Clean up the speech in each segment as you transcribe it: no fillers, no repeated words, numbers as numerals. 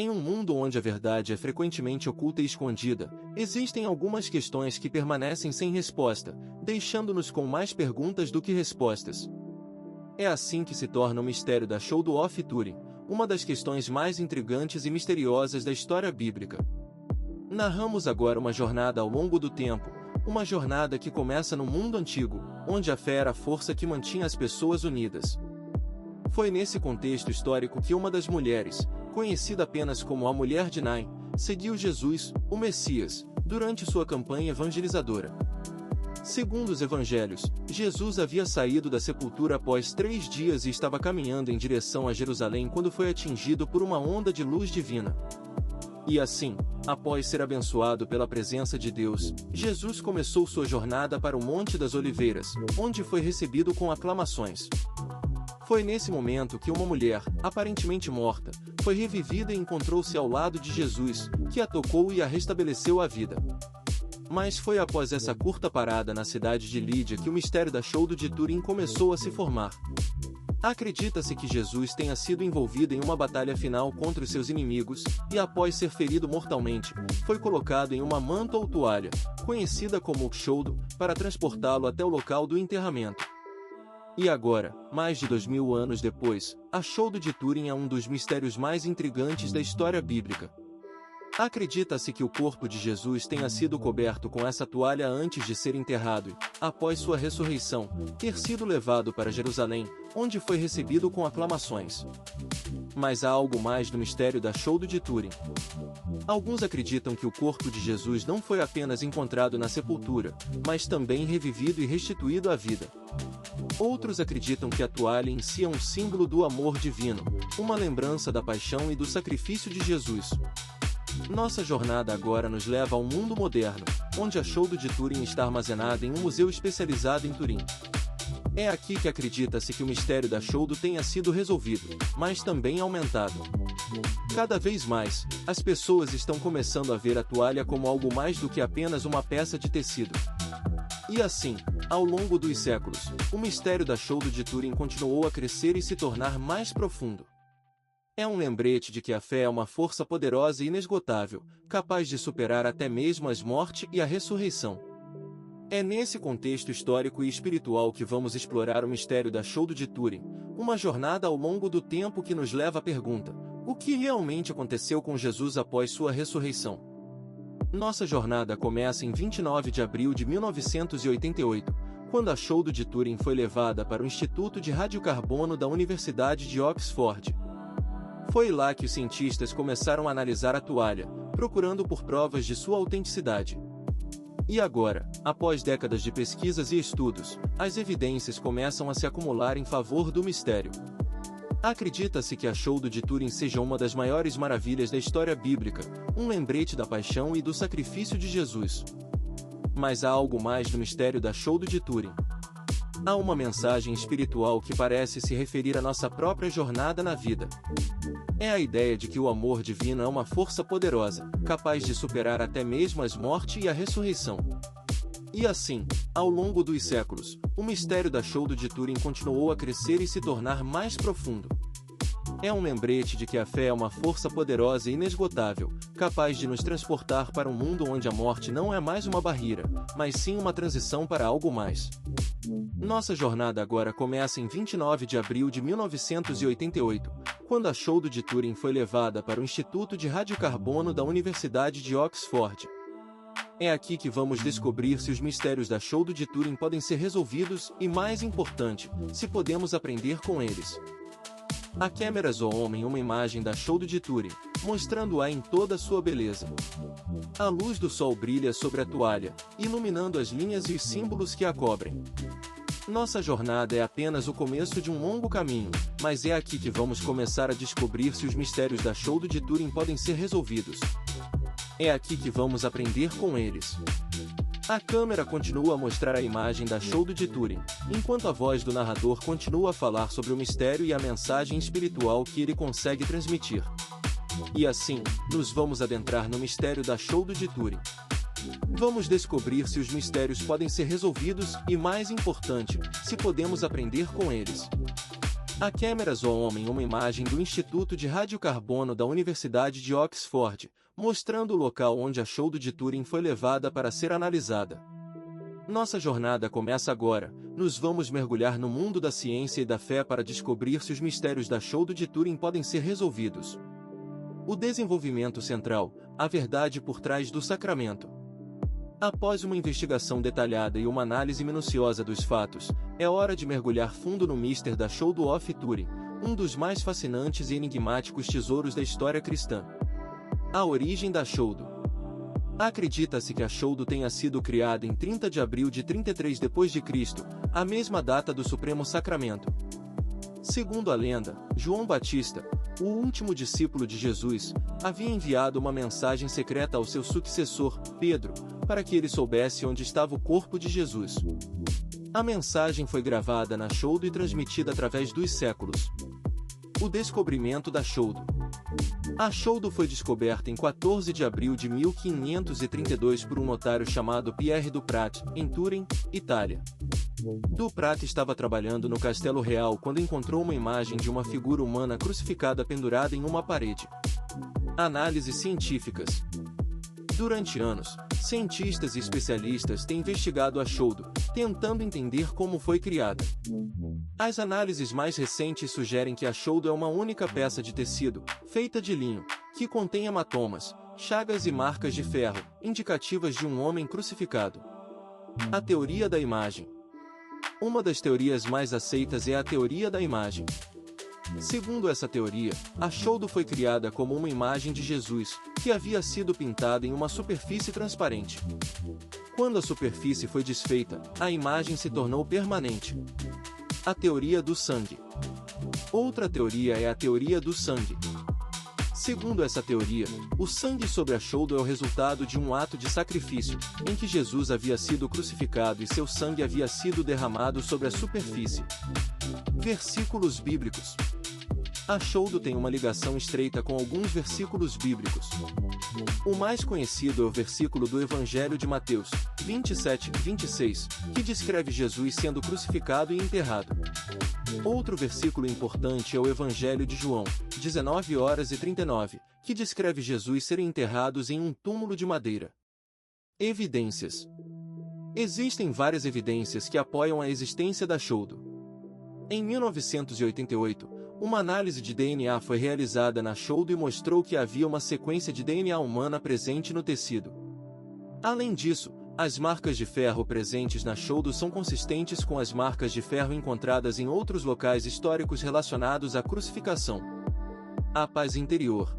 Em um mundo onde a verdade é frequentemente oculta e escondida, existem algumas questões que permanecem sem resposta, deixando-nos com mais perguntas do que respostas. É assim que se torna o mistério da Chaude of Turin, uma das questões mais intrigantes e misteriosas da história bíblica. Narramos agora uma jornada ao longo do tempo, uma jornada que começa no mundo antigo, onde a fé era a força que mantinha as pessoas unidas. Foi nesse contexto histórico que uma das mulheres, conhecida apenas como a Mulher de Naim, seguiu Jesus, o Messias, durante sua campanha evangelizadora. Segundo os evangelhos, Jesus havia saído da sepultura após 3 dias e estava caminhando em direção a Jerusalém quando foi atingido por uma onda de luz divina. E assim, após ser abençoado pela presença de Deus, Jesus começou sua jornada para o Monte das Oliveiras, onde foi recebido com aclamações. Foi nesse momento que uma mulher, aparentemente morta, foi revivida e encontrou-se ao lado de Jesus, que a tocou e a restabeleceu à vida. Mas foi após essa curta parada na cidade de Lídia que o mistério da Chaude de Turin começou a se formar. Acredita-se que Jesus tenha sido envolvido em uma batalha final contra os seus inimigos, e após ser ferido mortalmente, foi colocado em uma manta ou toalha, conhecida como Chaude, para transportá-lo até o local do enterramento. E agora, mais de 2000 anos depois, a Chaude de Turin é um dos mistérios mais intrigantes da história bíblica. Acredita-se que o corpo de Jesus tenha sido coberto com essa toalha antes de ser enterrado e, após sua ressurreição, ter sido levado para Jerusalém, onde foi recebido com aclamações. Mas há algo mais no mistério da Chaude de Turin. Alguns acreditam que o corpo de Jesus não foi apenas encontrado na sepultura, mas também revivido e restituído à vida. Outros acreditam que a toalha em si é um símbolo do amor divino, uma lembrança da paixão e do sacrifício de Jesus. Nossa jornada agora nos leva ao mundo moderno, onde a Chaude de Turin está armazenada em um museu especializado em Turim. É aqui que acredita-se que o mistério da Chaude tenha sido resolvido, mas também aumentado. Cada vez mais, as pessoas estão começando a ver a toalha como algo mais do que apenas uma peça de tecido. E assim, ao longo dos séculos, o mistério da Chaude de Turin continuou a crescer e se tornar mais profundo. É um lembrete de que a fé é uma força poderosa e inesgotável, capaz de superar até mesmo a morte e a ressurreição. É nesse contexto histórico e espiritual que vamos explorar o mistério da Chaude de Turin, uma jornada ao longo do tempo que nos leva à pergunta: o que realmente aconteceu com Jesus após sua ressurreição? Nossa jornada começa em 29 de abril de 1988, quando a Chaude de Turin foi levada para o Instituto de Radiocarbono da Universidade de Oxford. Foi lá que os cientistas começaram a analisar a toalha, procurando por provas de sua autenticidade. E agora, após décadas de pesquisas e estudos, as evidências começam a se acumular em favor do mistério. Acredita-se que a Chaude de Turin seja uma das maiores maravilhas da história bíblica, um lembrete da paixão e do sacrifício de Jesus. Mas há algo mais no mistério da Chaude de Turin. Há uma mensagem espiritual que parece se referir à nossa própria jornada na vida. É a ideia de que o amor divino é uma força poderosa, capaz de superar até mesmo a morte e a ressurreição. E assim, ao longo dos séculos, o mistério da Chaude de Turin continuou a crescer e se tornar mais profundo. É um lembrete de que a fé é uma força poderosa e inesgotável, capaz de nos transportar para um mundo onde a morte não é mais uma barreira, mas sim uma transição para algo mais. Nossa jornada agora começa em 29 de abril de 1988, quando a Chaude de Turin foi levada para o Instituto de Radiocarbono da Universidade de Oxford. É aqui que vamos descobrir se os mistérios da Chaude de Turin podem ser resolvidos e, mais importante, se podemos aprender com eles. A câmera zoom em uma imagem da Chaude de Turin, mostrando-a em toda a sua beleza. A luz do sol brilha sobre a toalha, iluminando as linhas e os símbolos que a cobrem. Nossa jornada é apenas o começo de um longo caminho, mas é aqui que vamos começar a descobrir se os mistérios da Chaude de Turin podem ser resolvidos. É aqui que vamos aprender com eles. A câmera continua a mostrar a imagem da Chaude de Turin, enquanto a voz do narrador continua a falar sobre o mistério e a mensagem espiritual que ele consegue transmitir. E assim, nos vamos adentrar no mistério da Chaude de Turin. Vamos descobrir se os mistérios podem ser resolvidos e, mais importante, se podemos aprender com eles. A Cameras ao Homem, uma imagem do Instituto de Radiocarbono da Universidade de Oxford, mostrando o local onde a Shoulder de Turing foi levada para ser analisada. Nossa jornada começa agora. Nos vamos mergulhar no mundo da ciência e da fé para descobrir se os mistérios da Shoulder de Turing podem ser resolvidos. O desenvolvimento central, a verdade por trás do sacramento. Após uma investigação detalhada e uma análise minuciosa dos fatos, é hora de mergulhar fundo no mistério da Shoulder of Turing, um dos mais fascinantes e enigmáticos tesouros da história cristã. A origem da Shoulder. Acredita-se que a Shoulder tenha sido criada em 30 de abril de 33 d.C., a mesma data do Supremo Sacramento. Segundo a lenda, João Batista, o último discípulo de Jesus, havia enviado uma mensagem secreta ao seu sucessor, Pedro, para que ele soubesse onde estava o corpo de Jesus. A mensagem foi gravada na Shoulder e transmitida através dos séculos. O descobrimento da Shoulder. A Shoulder foi descoberta em 14 de abril de 1532 por um notário chamado Pierre Duprat, em Turim, Itália. Duprat estava trabalhando no Castelo Real quando encontrou uma imagem de uma figura humana crucificada pendurada em uma parede. Análises científicas. Durante anos, cientistas e especialistas têm investigado a Shoulder, tentando entender como foi criada. As análises mais recentes sugerem que a Shoulder é uma única peça de tecido, feita de linho, que contém hematomas, chagas e marcas de ferro, indicativas de um homem crucificado. A teoria da imagem. Uma das teorias mais aceitas é a teoria da imagem. Segundo essa teoria, a Shoulder foi criada como uma imagem de Jesus, que havia sido pintada em uma superfície transparente. Quando a superfície foi desfeita, a imagem se tornou permanente. A teoria do sangue. Outra teoria é a teoria do sangue. Segundo essa teoria, o sangue sobre a Shoulder é o resultado de um ato de sacrifício, em que Jesus havia sido crucificado e seu sangue havia sido derramado sobre a superfície. Versículos bíblicos. A Shoulder tem uma ligação estreita com alguns versículos bíblicos. O mais conhecido é o versículo do Evangelho de Mateus, 27:26, que descreve Jesus sendo crucificado e enterrado. Outro versículo importante é o Evangelho de João, 19:39, que descreve Jesus serem enterrados em um túmulo de madeira. Evidências. Existem várias evidências que apoiam a existência da Shoulder. Em 1988, uma análise de DNA foi realizada na Shoulder e mostrou que havia uma sequência de DNA humana presente no tecido. Além disso, as marcas de ferro presentes na Shoulder são consistentes com as marcas de ferro encontradas em outros locais históricos relacionados à crucificação. A paz interior.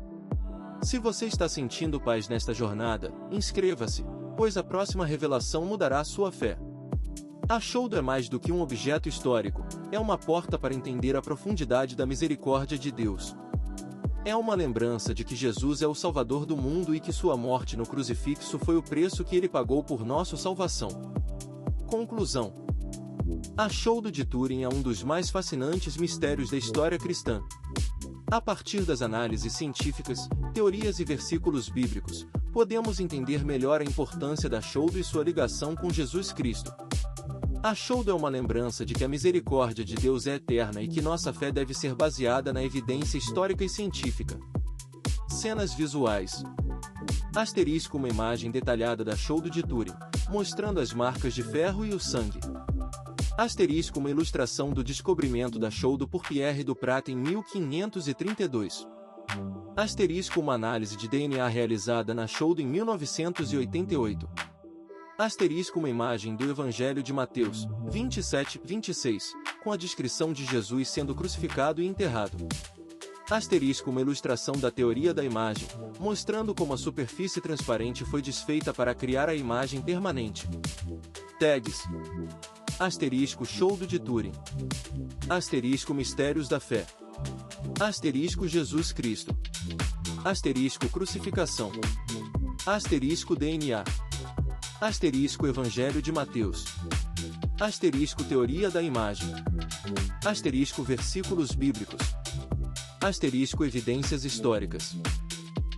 Se você está sentindo paz nesta jornada, inscreva-se, pois a próxima revelação mudará sua fé. A Shoulder é mais do que um objeto histórico, é uma porta para entender a profundidade da misericórdia de Deus. É uma lembrança de que Jesus é o Salvador do mundo e que sua morte no crucifixo foi o preço que ele pagou por nossa salvação. Conclusão. A Shoulder de Turing é um dos mais fascinantes mistérios da história cristã. A partir das análises científicas, teorias e versículos bíblicos, podemos entender melhor a importância da Shoulder e sua ligação com Jesus Cristo. A Shoulder é uma lembrança de que a misericórdia de Deus é eterna e que nossa fé deve ser baseada na evidência histórica e científica. Cenas visuais. Asterisco, uma imagem detalhada da Shoulder de Turing, mostrando as marcas de ferro e o sangue. Asterisco, uma ilustração do descobrimento da Shoulder por Pierre Duprat em 1532. Asterisco, uma análise de DNA realizada na Shoulder em 1988. Asterisco, uma imagem do Evangelho de Mateus, 27:26, com a descrição de Jesus sendo crucificado e enterrado. Asterisco, uma ilustração da teoria da imagem, mostrando como a superfície transparente foi desfeita para criar a imagem permanente. Tags. Asterisco, Shoulder de Turing. Asterisco, Mistérios da Fé. Asterisco, Jesus Cristo. Asterisco, Crucificação. Asterisco, DNA. Asterisco, Evangelho de Mateus. Asterisco, Teoria da Imagem. Asterisco, Versículos bíblicos. Asterisco, Evidências históricas.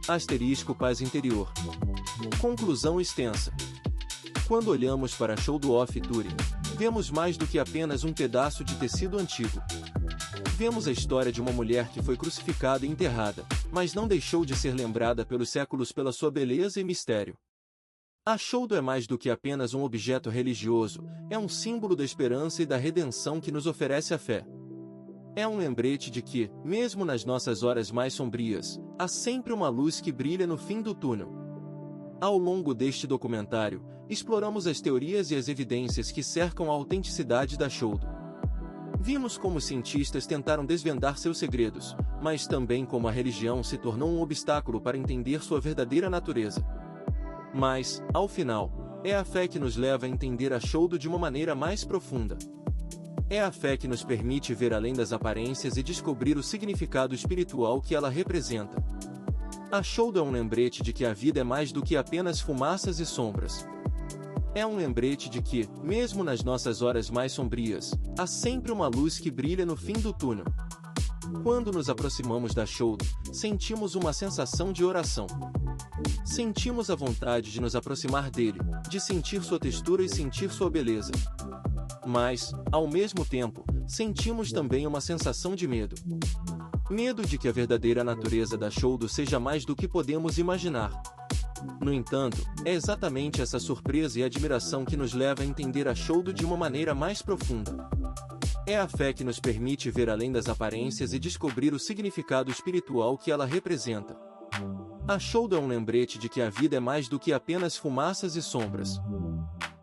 Asterisco, Paz interior. Conclusão extensa. Quando olhamos para a Shoulder of Turing, vemos mais do que apenas um pedaço de tecido antigo. Vemos a história de uma mulher que foi crucificada e enterrada, mas não deixou de ser lembrada pelos séculos pela sua beleza e mistério. A Shoulder é mais do que apenas um objeto religioso, é um símbolo da esperança e da redenção que nos oferece a fé. É um lembrete de que, mesmo nas nossas horas mais sombrias, há sempre uma luz que brilha no fim do túnel. Ao longo deste documentário, exploramos as teorias e as evidências que cercam a autenticidade da Shoulder. Vimos como os cientistas tentaram desvendar seus segredos, mas também como a religião se tornou um obstáculo para entender sua verdadeira natureza. Mas, ao final, é a fé que nos leva a entender a Shoulder de uma maneira mais profunda. É a fé que nos permite ver além das aparências e descobrir o significado espiritual que ela representa. A Shoulder é um lembrete de que a vida é mais do que apenas fumaças e sombras. É um lembrete de que, mesmo nas nossas horas mais sombrias, há sempre uma luz que brilha no fim do túnel. Quando nos aproximamos da Shoulder, sentimos uma sensação de oração. Sentimos a vontade de nos aproximar dele, de sentir sua textura e sentir sua beleza. Mas, ao mesmo tempo, sentimos também uma sensação de medo. Medo de que a verdadeira natureza da Shoulder seja mais do que podemos imaginar. No entanto, é exatamente essa surpresa e admiração que nos leva a entender a Shoulder de uma maneira mais profunda. É a fé que nos permite ver além das aparências e descobrir o significado espiritual que ela representa. A Shoulder é um lembrete de que a vida é mais do que apenas fumaças e sombras.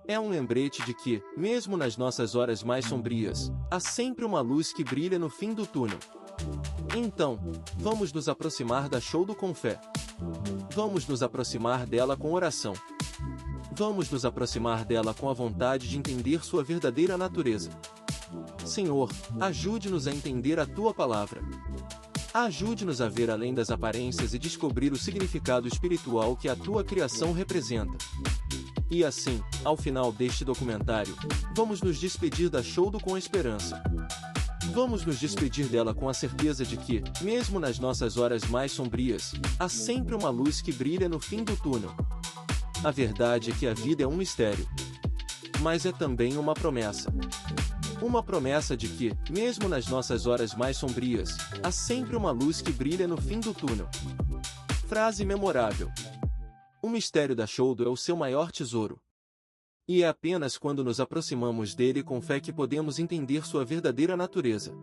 É um lembrete de que, mesmo nas nossas horas mais sombrias, há sempre uma luz que brilha no fim do túnel. Então, vamos nos aproximar da Shoulder com fé. Vamos nos aproximar dela com oração. Vamos nos aproximar dela com a vontade de entender sua verdadeira natureza. Senhor, ajude-nos a entender a Tua palavra. Ajude-nos a ver além das aparências e descobrir o significado espiritual que a Tua criação representa. E assim, ao final deste documentário, vamos nos despedir da Shoulder com esperança. Vamos nos despedir dela com a certeza de que, mesmo nas nossas horas mais sombrias, há sempre uma luz que brilha no fim do túnel. A verdade é que a vida é um mistério. Mas é também uma promessa. Uma promessa de que, mesmo nas nossas horas mais sombrias, há sempre uma luz que brilha no fim do túnel. Frase memorável. O mistério da Shoulder é o seu maior tesouro. E é apenas quando nos aproximamos dele com fé que podemos entender sua verdadeira natureza.